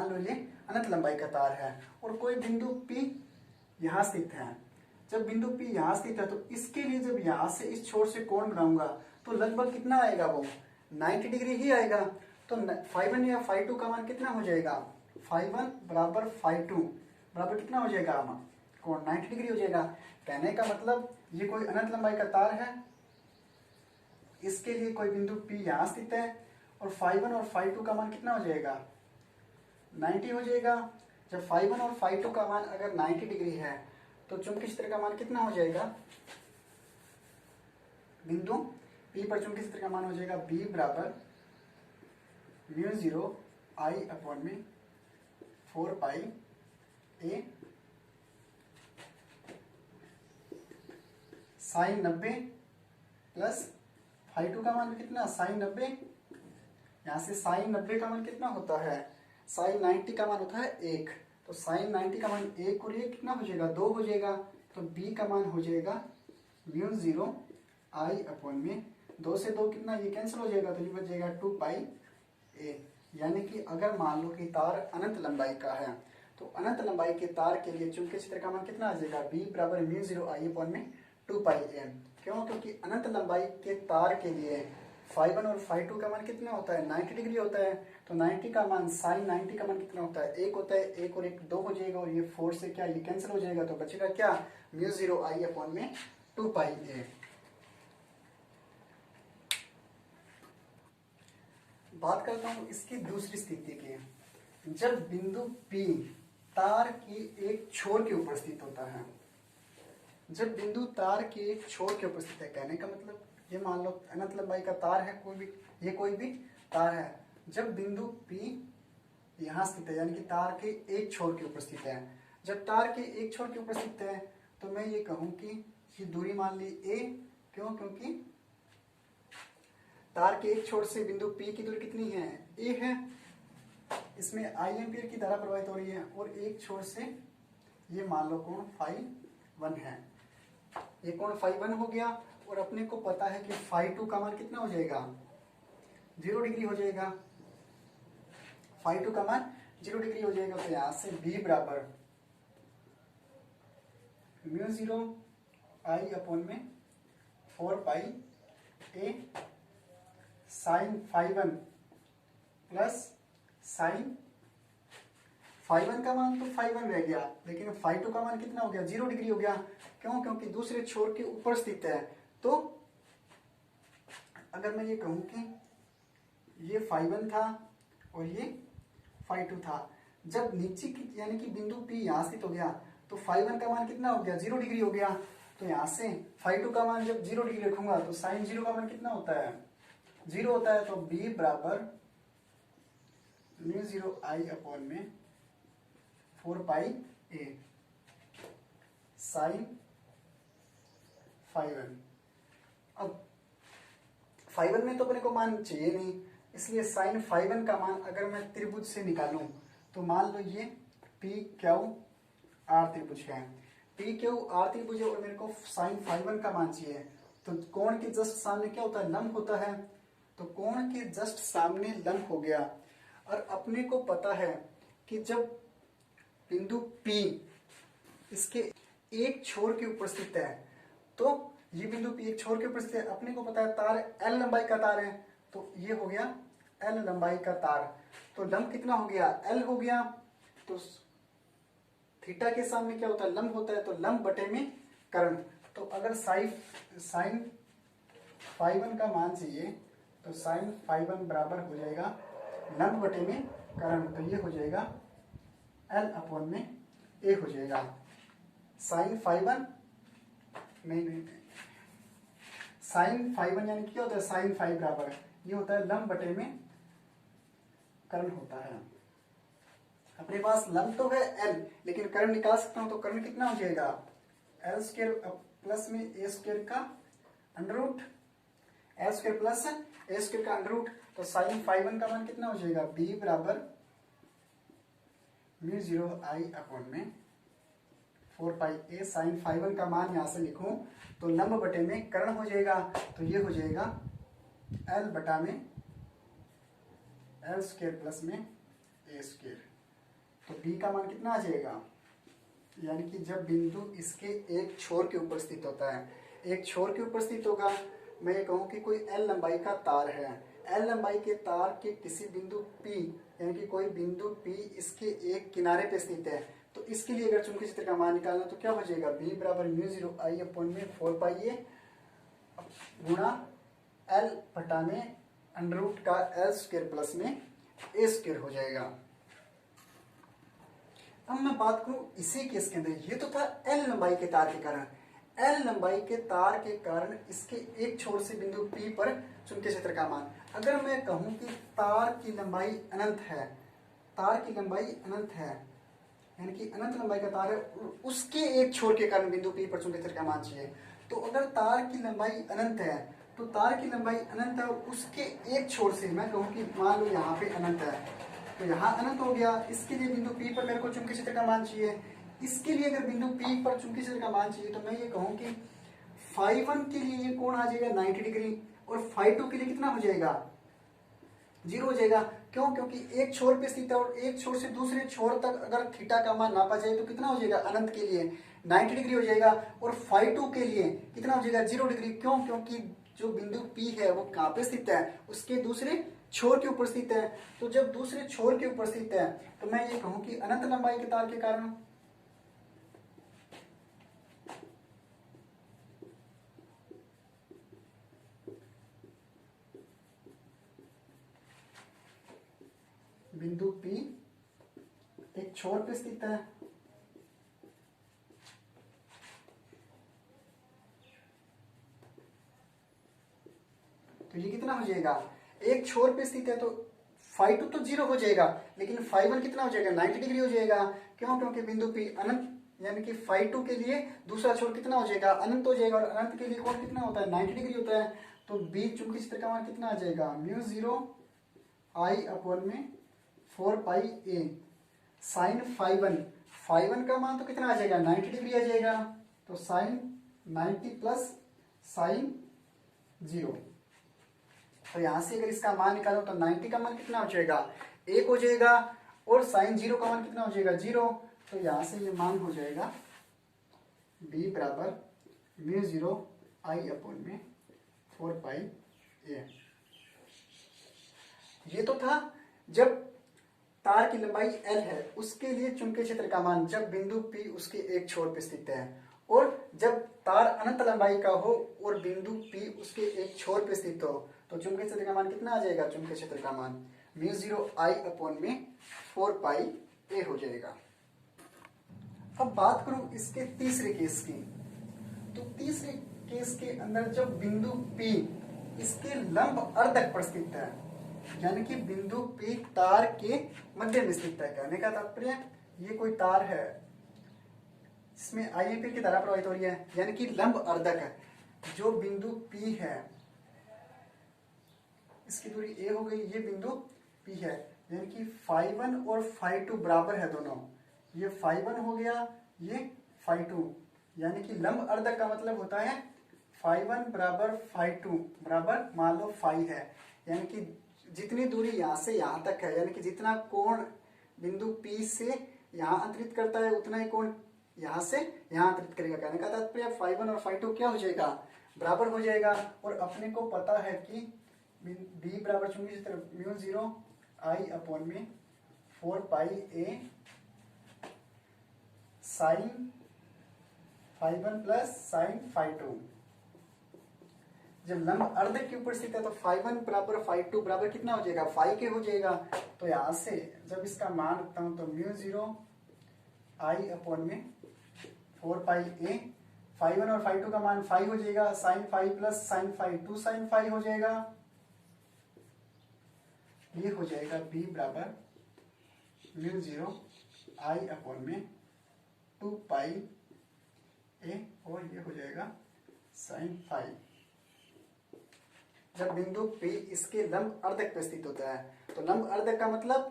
लो ये अनंत लंबाई का तार है और कोई बिंदु P यहाँ स्थित है। जब बिंदु P यहाँ स्थित है तो इसके लिए जब यहाँ से इस छोर से कोण बनाऊंगा तो लगभग कितना आएगा, वो 90 डिग्री ही आएगा। तो φ1 या φ2 का मान कितना हो जाएगा, φ1 बराबर φ2 बराबर कितना हो जाएगा कोण 90 डिग्री हो जाएगा। कहने का मतलब ये कोई अनंत लंबाई का तार है, इसके लिए कोई बिंदु P यहाँ स्थित है और φ1 और φ2 का मान कितना हो जाएगा 90 हो जाएगा। जब φ1 और φ2 का मान अगर 90 डिग्री है तो चुंबकीय क्षेत्र का मान कितना हो जाएगा, बिंदु P पर चुंबकीय क्षेत्र का मान हो जाएगा B बराबर म्यू जीरो आई अपॉन में 4 पाई ए साइन 90 प्लस φ2 का मान कितना साइन 90। यहाँ से साइन 90 का मान कितना होता है, साइन 90 का मान होता है 1, तो साइन 90 का मान 1 और ये कितना हो जाएगा 2 हो जाएगा। तो b का मान हो जाएगा म्यू जीरो आई अपॉन में 2 से 2 कितना ये कैंसिल हो जाएगा तो ये बच जाएगा 2 पाई ए। यानी कि अगर मान लो कि तार अनंत लंबाई का है तो अनंत लंबाई के तार के लिए चुंबकीय क्षेत्र का मान कितना आ जाएगा b बराबर म्यू जीरो आई अपॉन में 2 पाई ए। क्यों, क्योंकि अनंत लंबाई के तार के लिए φ1 और φ2 का मान कितना होता है 90 डिग्री होता है। तो 90 का मान साइन 90 का मान कितना होता है 1 होता है, 1 और 1 2 हो जाएगा और ये 4 से क्या ये कैंसिल हो जाएगा तो बचेगा क्या म्यू जीरो आई अपॉन में 2 पाई ए। बात करता हूं इसकी दूसरी स्थिति की। जब बिंदु P तार की एक छोर के ऊपर स्थित होता है, जब बिंदु तार के एक छोर के उपस्थित है, कहने का मतलब ये मान लो अनंत लंबाई का तार है, कोई भी तार है। जब बिंदु P यहाँ स्थित है, यानी कि तार के एक छोर के ऊपर स्थित है, जब तार के एक छोर के ऊपर स्थित है तो मैं ये कहूँ कि ये दूरी मान ली a। क्यों? क्योंकि तार के एक छोर से बिंदु P की दूरी कितनी है? a है। इसमें I एम्पीयर की धारा प्रवाहित हो रही है और एक छोर से ये मान लो कोण φ1 है। ये कोण φ1 हो गया और अपने को पता है कि φ2 का मान कितना हो जाएगा? 0 डिग्री हो जाएगा। φ2 का मान 0 डिग्री हो जाएगा। तो यहां से B बराबर μ0 I अपॉन में 4 पाई a साइन φ1 प्लस साइन φ1 का मान तो φ1 रह गया, लेकिन φ2 का मान कितना हो गया? 0 डिग्री हो गया। क्यों? क्योंकि दूसरे छोर के ऊपर स्थित है। तो अगर मैं ये कहूं कि ये φ1 था और ये φ2 था, जब नीचे की यानी कि बिंदु P यहाँ स्थित हो गया तो φ1 का मान कितना हो गया? 0 डिग्री हो गया। तो यहाँ से φ2 का मान जब 0 डिग्री रखूंगा तो साइन 0 का मान कितना होता है? 0 होता है। तो B बराबर μ0 I अपॉन में 4 पाई a साइन φ1। अब φ1 में तो अपने को मान चाहिए नहीं, इसलिए साइन φ1 का मान अगर मैं त्रिभुज से निकालूं तो मान लो ये PQR त्रिभुज है। PQR त्रिभुज है और मेरे को साइन φ1 का मान चाहिए। तो कोण के जस्ट सामने क्या होता है? लंब होता है। तो कोण के जस्ट सामने लंब हो गया। और अपने को पता है कि जब बिंदु P इसके एक छोर के ऊपर स्थित है, तो ये बिंदु P एक छोर के ऊपर स्थित है। अपने को पता है तार L लंबाई का तार है, तो ये हो गया L लंबाई का तार। तो लंब कितना हो गया? L हो गया। तो थीटा के सामने क्या होता है? लंब होता है। तो लंब बटे में कर्ण। तो अगर साइन φ1 का मान चाहिए तो साइन φ1 बराबर हो जाएगा लंब बटे में कर्ण। तो ये हो जाएगा L अपॉन में a हो जाएगा। साइन φ1 नहीं साइन φ1 यानी क्या होता है? साइन φ बराबर ये होता है लंब बटे में कर्ण होता है। अपने पास लंब तो है L, लेकिन कर्ण निकाल सकता हूं। तो कर्ण कितना हो जाएगा? L स्क्वायर प्लस में a स्क्वायर का under root, L square plus a square का अंडर रूट। तो साइन φ1 का मान कितना हो जाएगा? B बराबर μ0 I अपॉन में 4 पाई a साइन φ1 का मान यहां से लिखूं तो लंब बटे में कर्ण हो जाएगा। तो ये हो जाएगा L बटा में L स्क्वायर प्लस में a स्क्वायर। तो B का मान कितना आ जाएगा? यानी कि जब बिंदु इसके एक छोर के ऊपर स्थित होता है, एक छोर के ऊपर स्थित होगा, मैं ये कहूँ कि कोई L लंबाई का तार है, L लंबाई के तार के किसी बिंदु P यानी कि कोई बिंदु P इसके एक किनारे पे स्थित है, तो इसके लिए अगर चुंबकीय क्षेत्र का मान निकालना तो क्या हो जाएगा? B बराबर μ0 I अपॉन में 4 पाई a गुणा L बटा में अंडर रूट का L स्क्वायर प्लस में a स्क्वायर हो जाएगा। अब मैं बात करूं इसी केस के अंदर, ये तो था L लंबाई के तार के कारण। L लंबाई के तार के कारण इसके एक छोर से बिंदु P पर चुंबकीय क्षेत्र का मान। अगर मैं कहूं कि तार की लंबाई अनंत है, तार की लंबाई अनंत है यानी कि अनंत लंबाई का तार है, उसके एक छोर के कारण बिंदु P पर चुंबकीय क्षेत्र का मान चाहिए। तो अगर तार की लंबाई अनंत है तो तार की लंबाई अनंत है और उसके एक छोर से मैं कहूं कि मान लो यहाँ पे अनंत है, तो यहाँ अनंत हो गया। इसके लिए बिंदु P पर मेरे को चुंबकीय क्षेत्र का मान चाहिए। इसके लिए अगर बिंदु P पर चुंबकीय क्षेत्र का मान चाहिए तो मैं ये कहूँ कि φ1 के लिए ये कोण आ जाएगा 90 डिग्री और φ2 के लिए कितना हो जाएगा? 0 हो जाएगा। क्यों? क्योंकि एक छोर पे स्थित है और एक छोर से दूसरे छोर तक अगर थीटा का मान नापा जाए तो कितना हो जाएगा? अनंत के लिए 90 डिग्री हो जाएगा और φ2 के लिए कितना हो जाएगा? 0 डिग्री। क्यों? क्योंकि जो बिंदु P है वो कहाँ पे स्थित है? उसके दूसरे छोर के ऊपर स्थित है। तो जब दूसरे छोर के ऊपर स्थित है तो मैं ये कहूं कि अनंत लंबाई के तार के कारण बिंदु P एक छोर पे स्थित है, तो ये कितना हो जाएगा? एक छोर पे स्थित है तो फाई टू तो 0 हो जाएगा, लेकिन फाई वन कितना हो जाएगा, 90 डिग्री हो जाएगा। क्यों? क्योंकि बिंदु पी अनंत, यानी कि फाई टू के लिए दूसरा छोर कितना हो जाएगा, अनंत हो जाएगा, और अनंत के लिए कोण कितना होता है, 90 डिग्री होता है। तो बी चुंबकीय क्षेत्र का मान कितना आ जाएगा, म्यू 0 आई अपॉन में 4 pi A sine phi one का मान तो कितना आ जाएगा, 90 डिग्री आ जाएगा। तो साइन 90 प्लस साइन 0। तो यहां से अगर इसका मान निकालो तो 90 का मान कितना हो जाएगा, 1 हो जाएगा, और साइन 0 का मान कितना हो जाएगा, 0। तो यहां से ये मान हो जाएगा b बराबर म्यू 0 आई अपॉन में 4 पाई ए। ये तो था जब तार की लंबाई l है उसके लिए चुंबकीय क्षेत्र का मान, जब बिंदु P उसके एक छोर पर स्थित है, और जब तार अनंत लंबाई का हो और बिंदु P उसके एक छोर पर स्थित हो, तो चुंबकीय क्षेत्र का मान कितना आ जाएगा, चुंबकीय क्षेत्र का मान म्यू 0 आई अपॉन में 4 पाई ए हो जाएगा। अब बात करूं इसके तीसरे केस की, तो तीसरे केस के अंदर जब बिंदु P इसके लंब अर्धक पर स्थित है, यानी कि बिंदु P तार के मध्य में स्थित है। कहने का तात्पर्य ये कोई तार है, इसमें आई एम्पीयर की धारा प्रवाहित हो रही है, यानी कि लंब अर्धक है। जो बिंदु P है इसकी दूरी a हो गई, ये बिंदु P है, यानी कि फाई वन और फाई टू बराबर है दोनों। ये फाई वन हो गया, ये फाई टू, यानी कि लंब अर्धक का मतलब होता है फाई वन बराबर फाई टू बराबर मान लो फाई है, यानी कि जितनी दूरी यहाँ से यहाँ तक है, यानी कि जितना कोण बिंदु P से यहाँ अंतरित करता है उतना ही कोण यहाँ से यहाँ अंतरित करेगा। कहने का तात्पर्य फाई वन और फाई टू क्या हो जाएगा, बराबर हो जाएगा। और अपने को पता है कि बी बराबर चुंबकीय क्षेत्र म्यू 0 आई अपॉन में 4 pi A sine phi one plus sine phi two. जब लंब अर्धक के ऊपर स्थित है तो फाई वन बराबर फाई टू बराबर कितना हो जाएगा, फाई के हो जाएगा। तो यहां से जब इसका मान रखता हूं तो म्यू 0 आई अपॉन में 4 पाई ए, फाई वन और फाई टू का मान फाई हो जाएगा, sine phi plus sine phi 2 sine phi हो जाएगा। ये हो जाएगा b बराबर म्यू 0 आई अपॉन में 2 पाई ए, और ये हो जाएगा साइन फाई। जब बिंदु P इसके लंब अर्धक पर स्थित होता है, तो लंब अर्धक का मतलब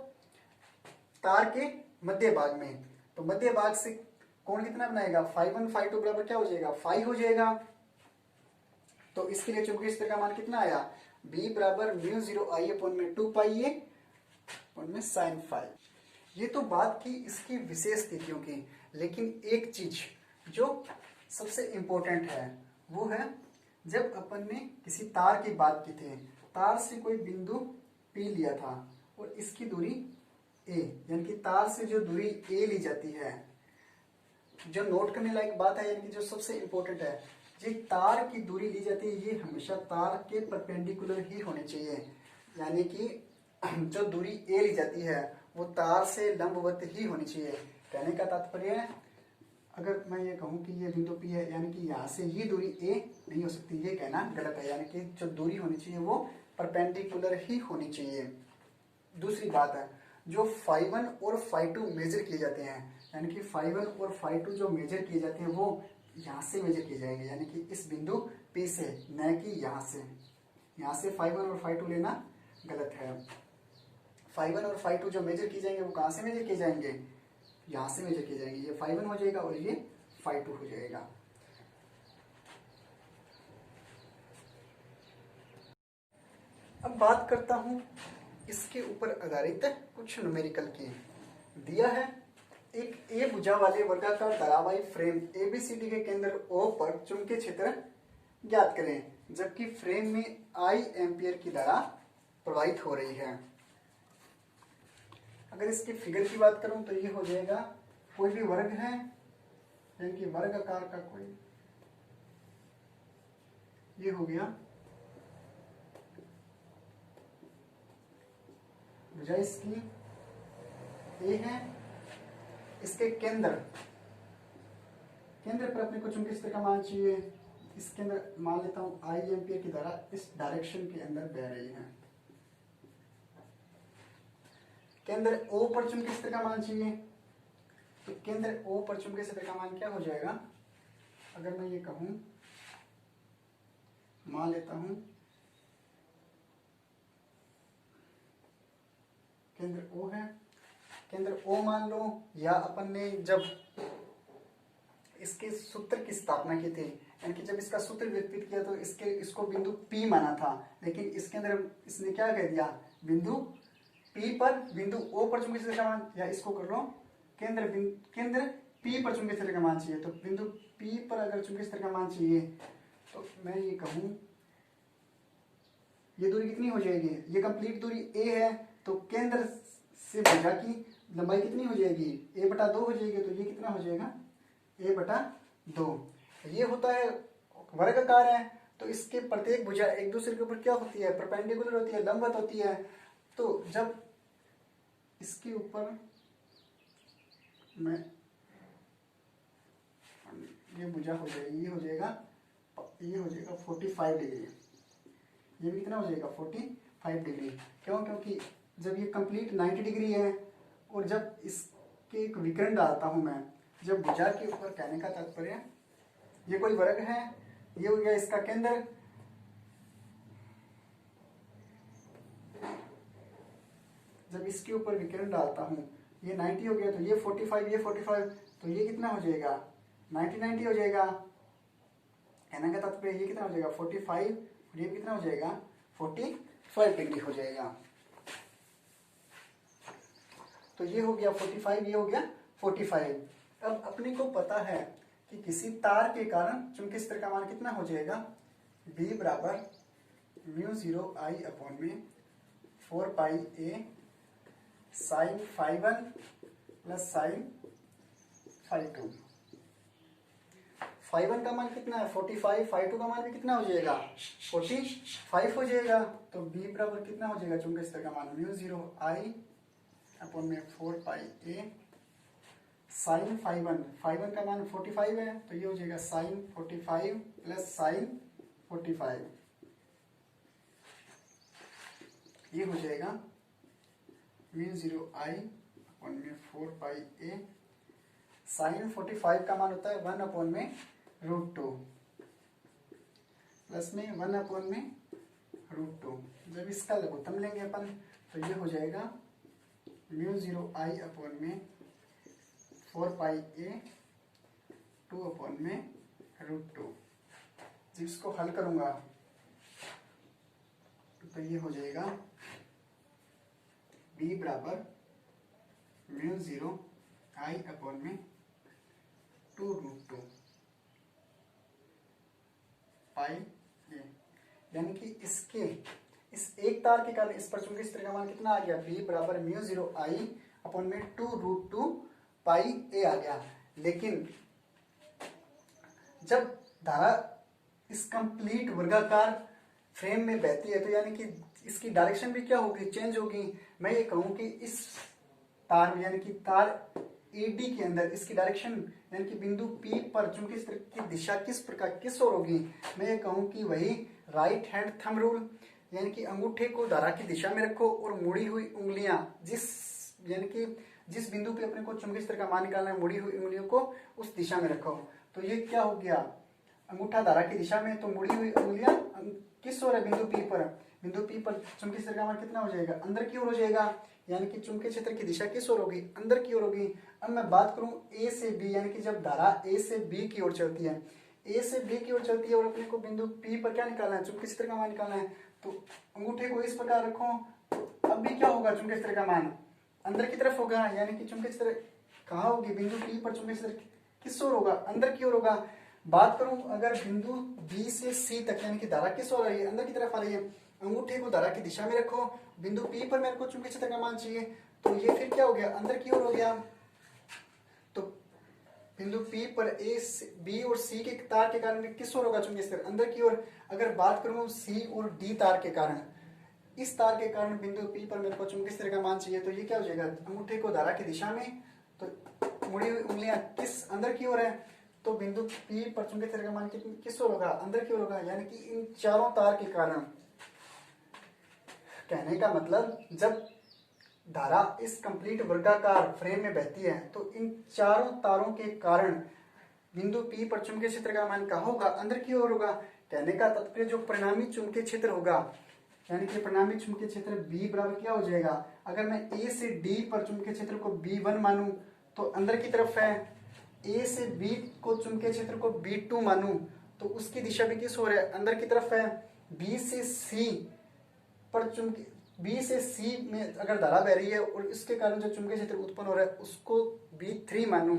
तार के मध्य भाग में, तो मध्य भाग से कोण कितना बनाएगा, फाई वन फाई टू बराबर क्या हो जाएगा, फाई हो जाएगा। तो इसके लिए चुंबकीय क्षेत्र का मान कितना आया, b बराबर म्यू 0 आई अपॉन में 2 पाई ए अपॉन में साइन फाई। ये तो बात की इसकी विशेष स्थितियों की, लेकिन एक चीज जो सबसे इंपॉर्टेंट है वो है जब अपन ने किसी तार की बात की थी, तार से कोई बिंदु P लिया था और इसकी दूरी a, यानी कि तार से जो दूरी a ली जाती है, जो नोट करने लायक बात है, यानी कि जो सबसे इंपॉर्टेंट है, ये तार की दूरी ली जाती है ये हमेशा तार के परपेंडिकुलर ही होनी चाहिए, यानी कि जो दूरी a ली जाती है वो तार से लंबवत ही होनी चाहिए। कहने का तात्पर्य है अगर मैं ये कहूँ कि ये बिंदु P है, यानी कि यहाँ से ये दूरी a नहीं हो सकती, ये कहना गलत है, यानी कि जो दूरी होनी चाहिए वो परपेंडिकुलर ही होनी चाहिए। दूसरी बात है जो फाई वन और फाई टू मेजर किए जाते हैं, यानी कि फाई वन और फाई टू जो मेजर किए जाते हैं वो यहाँ से मेजर किए जाएंगे, यानी कि इस बिंदु P से, न कि यहाँ से। यहाँ से फाई वन और फाई टू लेना गलत है। फाई वन और फाई टू जो मेजर किए जाएंगे वो कहाँ से मेजर किए जाएंगे, यहाँ से मेजर किए जाएंगे। ये फाई वन हो जाएगा और ये फाई टू हो जाएगा। अब बात करता हूं इसके ऊपर आधारित कुछ न्यूमेरिकल की। दिया है एक ए भुजा वाले वर्गाकार धारावाही फ्रेम एबीसीडी के केंद्र O पर चुंबकीय क्षेत्र ज्ञात करें, जबकि फ्रेम में I एम्पियर की धारा प्रवाहित हो रही है। अगर इसकी फिगर की बात करूं तो ये हो जाएगा, कोई भी वर्ग है यानी कि वर्ग आकार का कोई, ये हो गया भुजा इसकी ए है, इसके केंद्र पर अपने को चुंबकीय क्षेत्र का मान चाहिए। इसके अंदर मान लेता हूं I एम्पियर की धारा इस डायरेक्शन के अंदर बह रही है, केंद्र O पर चुंबकीय क्षेत्र का मान चाहिए, तो केंद्र O पर चुंबकीय क्षेत्र का मान क्या हो जाएगा? अगर मैं ये कहूं, मान लेता हूं केंद्र O है, केंद्र O मान लो, या अपन ने जब इसके सूत्र की स्थापना की थी, यानी कि जब इसका सूत्र विकसित किया तो इसको बिंदु P माना था, लेकिन इसके अंदर इसने क्या कह दिया, बिंदु P पर बिंदु O पर चुंबकीय क्षेत्र का मान, या इसको कर लो केंद्र P पर चुंबकीय क्षेत्र का मान चाहिए। तो बिंदु P पर अगर चुंबकीय क्षेत्र का मान चाहिए तो मैं ये कहूं ये दूरी कितनी हो जाएगी, ये कंप्लीट दूरी A है, तो केंद्र से भुजा की लंबाई कितनी हो जाएगी, a/2 हो जाएगी। तो ये कितना हो जाएगा, a/2। ये होता है वर्गाकार है, तो इसके प्रत्येक भुजा एक दूसरे के ऊपर क्या होती है, परपेंडिकुलर होती है, लंबवत होती है। तो जब इसके ऊपर मैं ये भुजा हो जाएगी, ये हो जाएगा 45 डिग्री, ये भी कितना हो जाएगा 45 डिग्री। क्यों? क्योंकि जब ये कंप्लीट 90 डिग्री है, और जब इसके एक विकर्ण डालता हूं मैं, जब भुजा के ऊपर, कहने का तात्पर्य ये कोई वर्ग है, ये हो गया इसका केंद्र, जब इसके ऊपर विकर्ण डालता हूं, ये 90 हो गया, तो ये 45, ये 45, तो ये कितना हो जाएगा 90 हो जाएगा। कहने का तात्पर्य ये कितना हो जाएगा 45, और ये कितना हो जाएगा 45 डिग्री हो जाएगा। तो ये हो गया 45, ये हो गया 45। अब अपने को पता है कि किसी तार के कारण चुंबकीय क्षेत्र का मान कितना हो जाएगा, B बराबर μ0I/4πa sin φ1 प्लस sin φ2। φ1 का मान कितना है 45, φ2 का मान भी कितना हो जाएगा 45 हो जाएगा। तो B बराबर कितना हो जाएगा, चुंबकीय क्षेत्र का मान μ0I/4πa sin φ1 का मान 45 है, तो ये हो जाएगा sin 45 प्लस sin 45, ये हो जाएगा μ0I/4πa sin 45 का मान होता है 1/√2 प्लस में 1/√2। जब इसका लघुत्तम लेंगे अपन, तो ये हो जाएगा μ0I/4πa 2/√2। जब इसको हल करूंगा तो ये हो जाएगा B बराबर μ0I/2√2 पाई ए, यानी कि इस एक तार के कारण इस पर चुंबकीय क्षेत्र का मान कितना आ गया, B बराबर μ0I/2√2 पाई ए आ गया। लेकिन जब धारा इस कंप्लीट वर्गाकार फ्रेम में बहती है, तो यानी कि इसकी डायरेक्शन भी क्या होगी, चेंज होगी। मैं ये कहूं कि इस तार में, यानी कि तार एडी के अंदर इसकी डायरेक्शन, यानी कि बिंदु P पर चुंबकीय क्षेत्र की दिशा किस ओर होगी, मैं ये कहूं कि वही राइट हैंड थंब रूल, यानी कि अंगूठे को धारा की दिशा में रखो और मुड़ी हुई उंगलियां यानी कि जिस बिंदु पे अपने को चुंबकीय क्षेत्र का मान निकालना है, मुड़ी हुई उंगलियों को उस दिशा में रखो। तो ये क्या हो गया, अंगूठा धारा की दिशा में, तो मुड़ी हुई उंगलियां किस ओर है, बिंदु P पर। बिंदु P पर चुंबकीय क्षेत्र का मान कितना हो जाएगा, अंदर की ओर हो जाएगा, यानी कि चुंबकीय क्षेत्र की दिशा किस ओर होगी, अंदर की ओर होगी। अब मैं बात करूं A से B, यानी कि जब धारा A से B की ओर चलती है, A से B की ओर चलती है और अपने को बिंदु P पर क्या निकालना है, चुंबकीय क्षेत्र का मान निकालना है, तो अंगूठे को इस प्रकार रखो। अब भी क्या होगा, चुंबकीय क्षेत्र का मान अंदर की तरफ होगा, यानी कि चुंबकीय क्षेत्र कहाँ होगी, बिंदु P पर चुंबकीय क्षेत्र किस ओर होगा, अंदर की ओर होगा। बात करूं अगर बिंदु B से C तक, यानी कि धारा किस ओर आ रही है, अंदर की तरफ आ रही है, अंगूठे को धारा की दिशा में रखो, बिंदु P पर मेरे को चुंबकीय क्षेत्र का मान चाहिए, तो ये फिर क्या हो गया, अंदर की ओर हो गया। तो बिंदु P पर B और C के तार के कारण किस ओर होगा चुंबकीय क्षेत्र, अंदर की ओर। अगर बात करूं C और D तार के कारण, इस तार के कारण बिंदु P पर मेरे को चुंबकीय क्षेत्र का मान चाहिए, तो ये क्या हो जाएगा, अंगूठे को धारा की दिशा में, तो मुड़ी हुई उंगलियां किस अंदर की ओर है, तो बिंदु P पर चुंबकीय क्षेत्र का मान किस ओर होगा, अंदर की ओर होगा। यानी कि इन चारों तार के कारण, कहने का मतलब जब धारा इस कंप्लीट वर्गाकार फ्रेम में बहती है तो इन चारों तारों के कारण बिंदु P पर चुंबकीय क्षेत्र का मान क्या होगा, अंदर की ओर होगा। कहने का तात्पर्य जो परिणामी चुंबकीय क्षेत्र होगा, यानी कि परिणामी चुंबकीय क्षेत्र B बराबर क्या हो जाएगा, अगर मैं A से D पर चुंबकीय क्षेत्र को B1 मानूं तो अंदर की तरफ है, A से B को चुंबकीय क्षेत्र को B2 मानूं तो उसकी दिशा भी किस ओर है, अंदर की तरफ है। B से C पर चुंबकीय B से C में अगर धारा बह रही है और इसके कारण जो चुंबकीय क्षेत्र उत्पन्न हो रहा है उसको B3 मानूं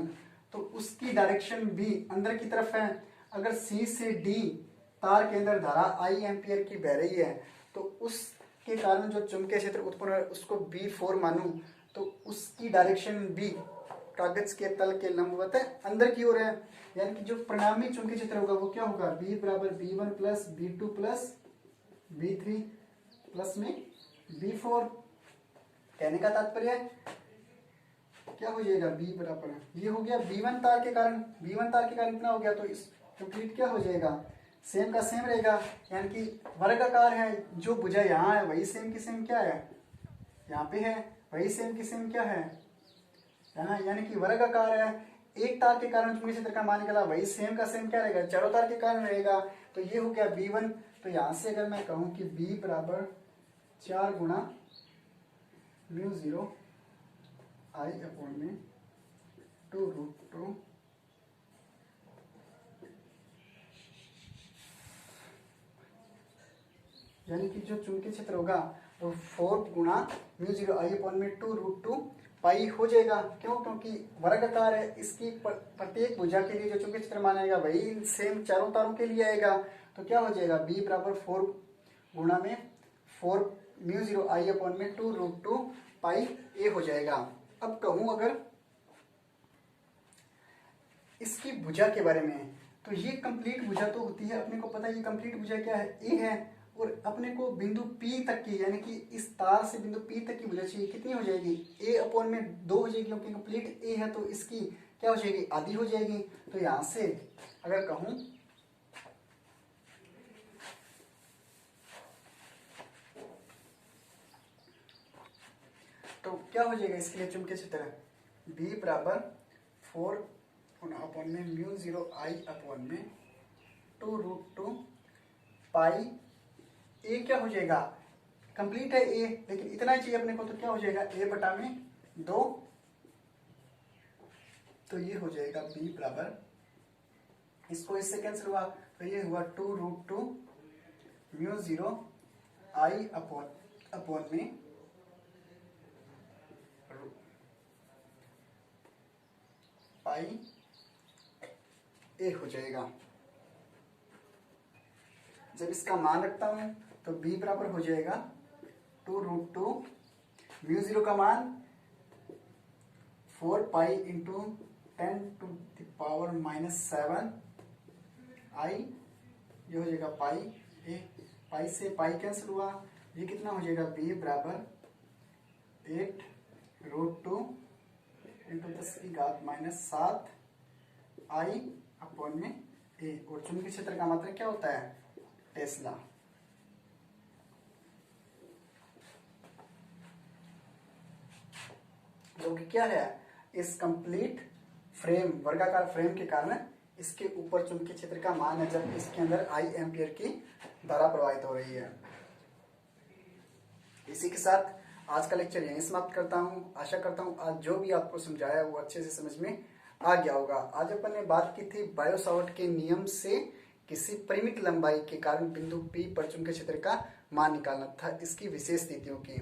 तो उसकी डायरेक्शन B अंदर की तरफ है। अगर C से D तार के अंदर धारा I एम्पियर की बह रही है तो उसके कारण जो चुंबकीय क्षेत्र उत्पन्न हो रहा है उसको B4 मानूं तो उसकी डायरेक्शन B कागज के तल के लंबवत है, अंदर की ओर है। यानी कि जो परिणामी चुंबकीय क्षेत्र होगा वो क्या होगा, B बराबर B1 plus B2 plus B3 plus में B4। कहने का तात्पर्य क्या हो जाएगा, B बराबर ये हो गया B1 तार के कारण, B1 तार के कारण इतना हो गया तो इस कंप्लीट क्या हो जाएगा, सेम का सेम रहेगा। यानी कि वर्गाकार है, जो भुजा यहाँ है वही सेम की सेम क्या है यहाँ पे है, वही सेम की सेम क्या है यहाँ, यानी कि वर्गाकार है। एक तार के कारण चुंबकीय क्षेत्र का मान निकला, वही सेम का सेम क्या रहेगा, चारों तार के कारण रहेगा। तो ये हो गया B1। तो यहाँ से अगर मैं कहूँ कि B बराबर 4 गुणा μ0 I अपॉन में 2√2 यानी कि जो चुंबकीय क्षेत्र होगा वो 4 गुणा μ0 I अपॉन में 2√2 पाई हो जाएगा। क्यों, क्योंकि वर्गाकार है, इसकी प्रत्येक भुजा के लिए जो चुंबकीय क्षेत्र मानेगा वही सेम चारों तारों के लिए आएगा। तो क्या हो जाएगा, B बराबर 4 गुणा में 4 μ0 I अपॉन में 2√2 पाई A हो जाएगा। अब कहूँ अगर इसकी भुजा के बारे में, तो ये कंप्लीट भुजा तो होती है, अपने को पता है ये कंप्लीट भुजा क्या है, A है। और अपने को बिंदु P तक की, यानी कि इस तार से बिंदु P तक की भुजा चाहिए, कितनी हो जाएगी, A अपॉन में 2 हो जाएगी, क्योंकि कंप्लीट A है तो इसकी क्या हो जाएगी, आधी हो जाएगी। तो यहां से अगर कहूं तो क्या हो जाएगा इसके लिए चुंबकीय क्षेत्र B बराबर 4 अपॉन में μ0 I अपॉन में 2√2 पाई A क्या हो जाएगा, कंप्लीट है A लेकिन इतना ही चाहिए अपने को, तो क्या हो जाएगा A बटा में 2। तो ये हो जाएगा B बराबर, इसको इससे कैंसिल हुआ तो ये हुआ 2√2 μ0 I अपॉन में पाई A हो जाएगा। जब इसका मान रखता हूं तो B बराबर हो जाएगा 2√2 μ0 का मान 4 पाई इंटू 10⁻⁻7 I, ये हो जाएगा पाई A, पाई से पाई कैंसिल हुआ, ये कितना हो जाएगा B बराबर 8√2 इंटू 10⁻⁻7 I अपॉन में A। और चुंबकीय क्षेत्र का मात्रक क्या होता है, टेस्ला। जो कि क्या है, इस कंप्लीट फ्रेम, वर्गाकार फ्रेम के कारण इसके ऊपर चुंबकीय क्षेत्र का मान है, जब इसके अंदर I एम्पियर की धारा प्रवाहित हो रही है। इसी के साथ आज का लेक्चर यहीं समाप्त करता हूं। आशा करता हूं आज जो भी आपको समझाया वो अच्छे से समझ में आ गया होगा। आज अपन ने बात की थी बायो-सावर्ट के नियम से किसी परिमित लंबाई के कारण बिंदु P पर चुंबकीय क्षेत्र का मान निकालना था, इसकी विशेष स्थितियों की।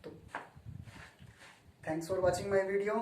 तो thanks for watching my video.